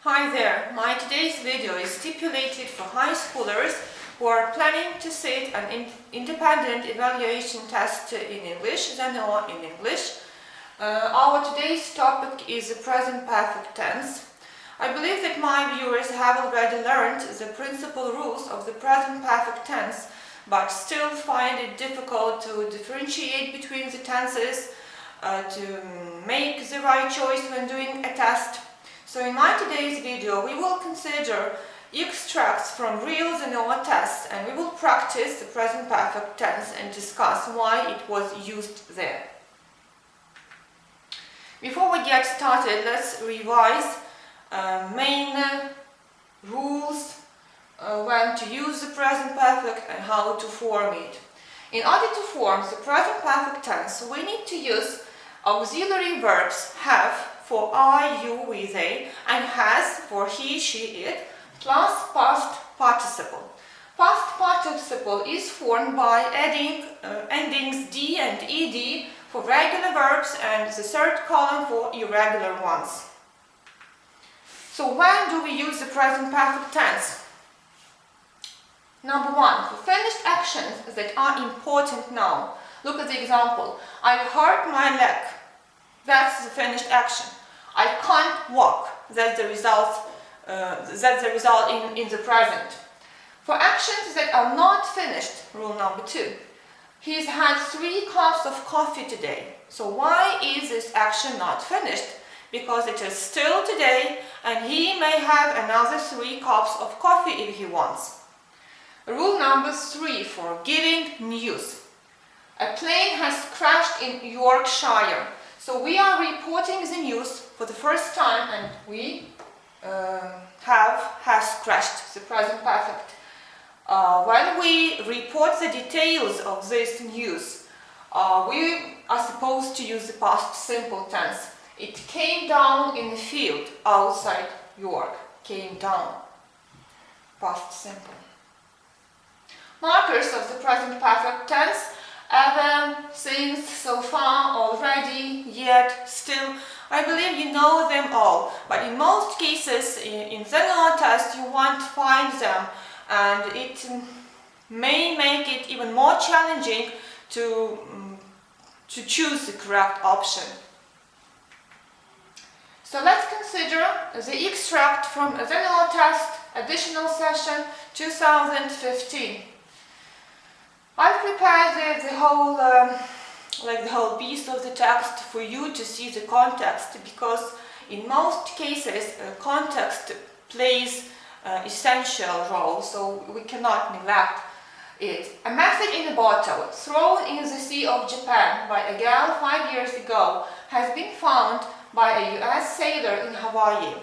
Hi there, my today's video is stipulated for high schoolers who are planning to sit an independent evaluation test in English, ZNO in English. Our today's topic is the present perfect tense. I believe that my viewers have already learned the principal rules of the present perfect tense, but still find it difficult to differentiate between the tenses, to make the right choice when doing a test. So in my today's video we will consider extracts from real ZNO tests and we will practice the present perfect tense and discuss why it was used there. Before we get started, let's revise main rules when to use the present perfect and how to form it. In order to form the present perfect tense, we need to use auxiliary verbs have for I, you, we, they, and has for he, she, it, plus past participle. Past participle is formed by adding endings d and ed for regular verbs and the third column for irregular ones. So when do we use the present perfect tense? Number one, for finished actions that are important now. Look at the example. I hurt my leg. That's the finished action. I can't walk. That's the result in the present. For actions that are not finished, rule number two. He's had 3 cups of coffee today. So why is this action not finished? Because it is still today and he may have another 3 cups of coffee if he wants. Rule number 3 for giving news. A plane has crashed in Yorkshire. So we are reporting the news for the first time and we has crashed, the present perfect. When we report the details of this news, we are supposed to use the past simple tense. It came down in the field outside York. Came down. Past simple. Markers of the present perfect tense. Ever, since, so far, already, yet, still. I believe you know them all, but in most cases in ZNO test you won't find them, and it may make it even more challenging to choose the correct option. So let's consider the extract from ZNO test additional session 2015. I've prepared the whole piece of the text for you to see the context, because in most cases context plays essential role, so we cannot neglect it. A message in a bottle thrown in the Sea of Japan by a girl 5 years ago has been found by a US sailor in Hawaii.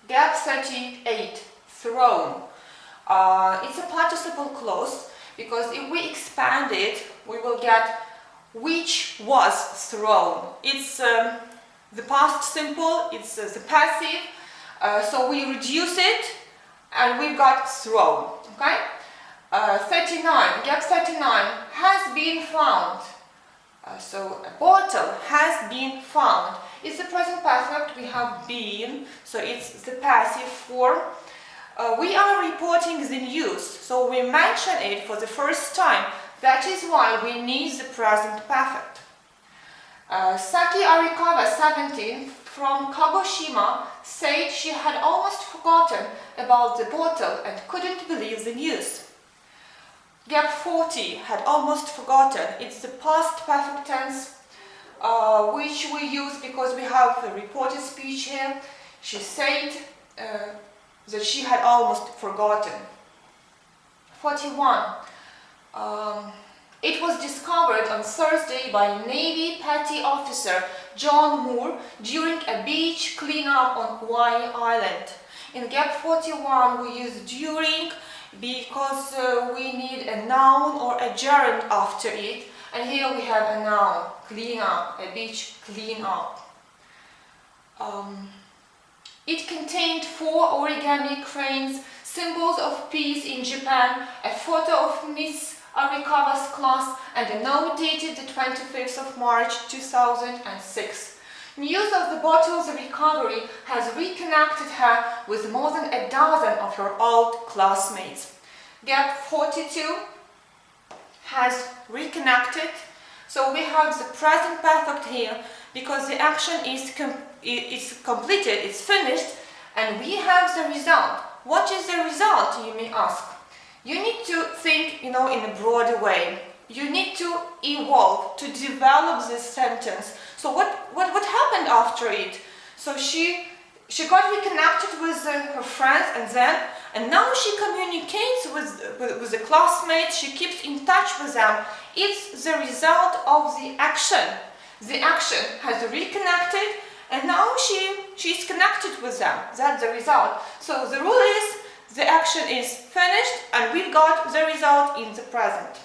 Gap 38, thrown. It's a participle clause, because if we expand it, we will get which was thrown. It's the past simple, it's the passive, so we reduce it and we've got thrown. Okay? 39, gap 39, has been found. So a bottle has been found. It's the present perfect, we have been, so it's the passive form. We are reporting the news, so we mention it for the first time. That is why we need the present perfect. Saki Arikawa, 17, from Kagoshima, said she had almost forgotten about the bottle and couldn't believe the news. Gap 40, had almost forgotten. It's the past perfect tense, which we use because we have a reported speech here. She said that she had almost forgotten. 41. It was discovered on Thursday by Navy Petty Officer John Moore during a beach cleanup on Hawaii Island. In gap 41 we use during because we need a noun or a gerund after it, and here we have a noun, clean up, a beach clean up. It contained 4 origami cranes, symbols of peace in Japan, a photo of Miss Arikawa's class, and a note dated the 25th of March 2006. News of the bottle's recovery has reconnected her with more than a dozen of her old classmates. Gap 42 has reconnected. So we have the present perfect here because the action is completed, it's finished, and we have the result. What is the result, you may ask? You need to think, in a broader way. You need to evolve, to develop this sentence. So what happened after it? So she got reconnected with her friends, and now she communicates with the classmates. She keeps in touch with them. It's the result of the action. The action has reconnected, and now she's connected with them. That's the result. So the rule is the action is finished, and we've got the result in the present.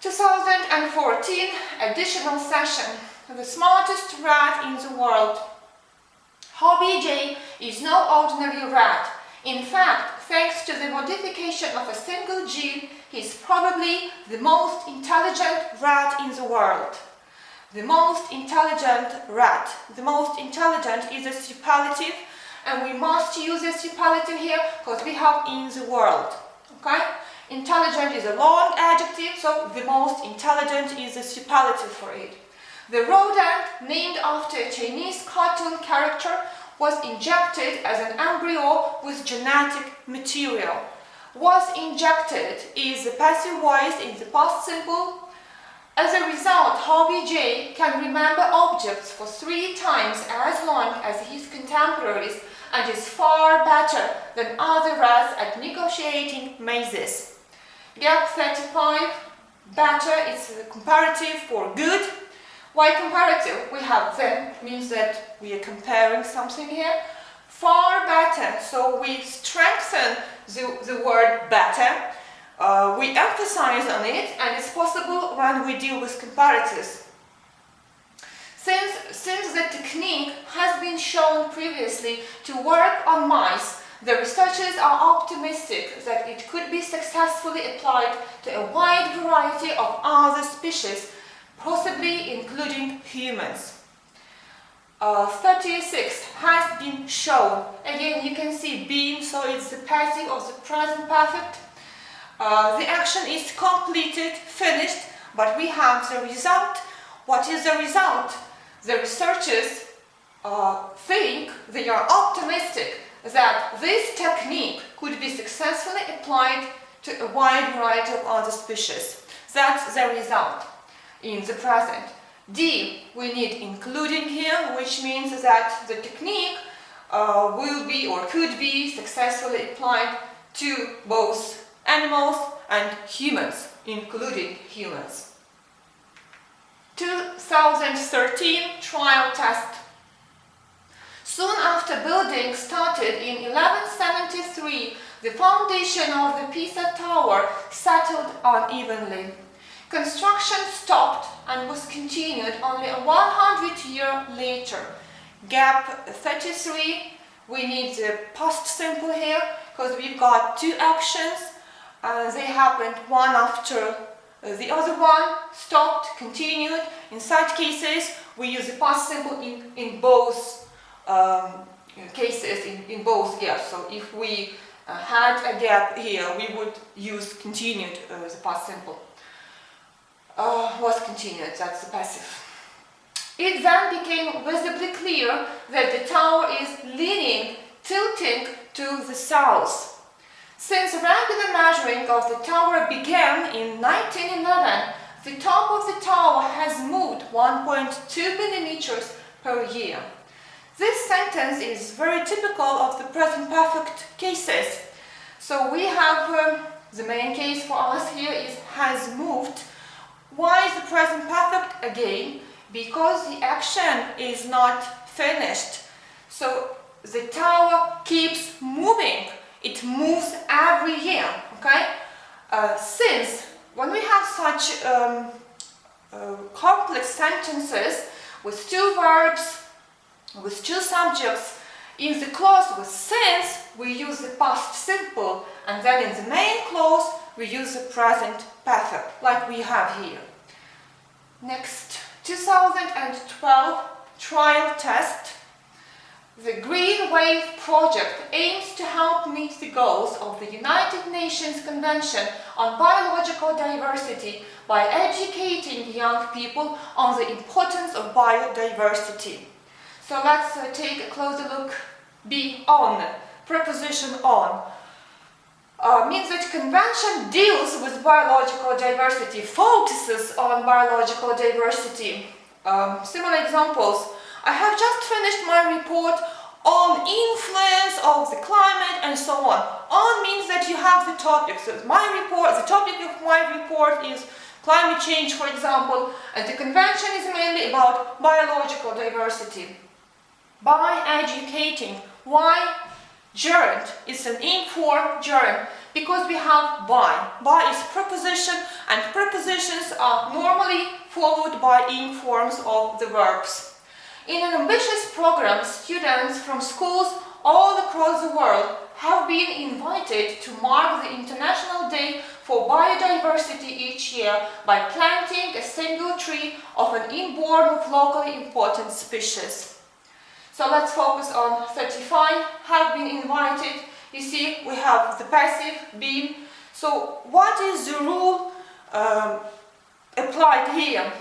2014 additional session. The smartest rat in the world. Hobby J is no ordinary rat. In fact, thanks to the modification of a single gene, he is probably the most intelligent rat in the world. The most intelligent rat. The most intelligent is a superlative, and we must use a superlative here because we have in the world. Okay? Intelligent is a long adjective, so the most intelligent is a superlative for it. The rodent, named after a Chinese cartoon character, was injected as an embryo with genetic material. Was injected is the passive voice in the past simple. As a result, Hobby J can remember objects for 3 times as long as his contemporaries and is far better than other rats at negotiating mazes. Gap 35, better is a comparative for good. Why comparative? We have then, means that we are comparing something here. Far better, so we strengthen the word better. We emphasize on it, and it's possible when we deal with comparatives. Since the technique has been shown previously to work on mice, the researchers are optimistic that it could be successfully applied to a wide variety of other species, possibly including humans. 36 has been shown. Again, you can see been, so it's the passive of the present perfect. The action is completed, finished, but we have the result. What is the result? The researchers think, they are optimistic that this technique could be successfully applied to a wide variety of other species. That's the result in the present. D, we need including here, which means that the technique will be or could be successfully applied to both animals and humans, including humans. 2013 trial test. Soon after building started in 1173, the foundation of the Pisa Tower settled unevenly. Construction stopped and was continued only 100 years later. Gap 33, we need the past simple here because we've got 2 actions. They happened one after the other one, stopped, continued. In such cases, we use the past simple in both cases, in both gaps. So if we had a gap here, we would use continued, the past simple. Was continued, that's the passive. It then became visibly clear that the tower is leaning, tilting to the south. Since regular measuring of the tower began in 1911, the top of the tower has moved 1.2 millimeters per year. This sentence is very typical of the present perfect cases. So we have the main case for us here is has moved. Why is the present perfect again? Because the action is not finished. So the tower keeps moving. It moves every year, okay? Since when we have such complex sentences with 2 verbs, with 2 subjects, in the clause with since, we use the past simple, and then in the main clause, we use the present perfect, like we have here. Next, 2012 trial test. The Green Wave project aims to help meet the goals of the United Nations Convention on Biological Diversity by educating young people on the importance of biodiversity. So let's take a closer look. Be on. Preposition on. Means that convention deals with biological diversity, focuses on biological diversity. Similar examples. I have just finished my report on influence of the climate and so on. On means that you have the topic. So my report, the topic of my report is climate change, for example, and the convention is mainly about biological diversity. By educating. Why gerund? It's an informed gerund because we have by. By is preposition, and prepositions are normally followed by informs of the verbs. In an ambitious program, students from schools all across the world have been invited to mark the International Day for Biodiversity each year by planting a single tree of an inborn of locally important species. So let's focus on 35, have been invited. You see, we have the passive, been. So what is the rule applied here?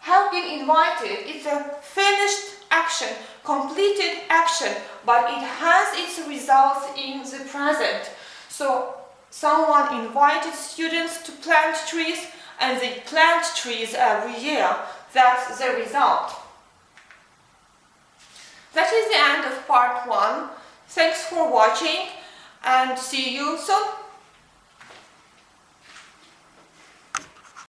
Have been invited, it's a finished action, completed action, but it has its results in the present. So someone invited students to plant trees and they plant trees every year. That's the result. That is the end of part 1. Thanks for watching and see you soon.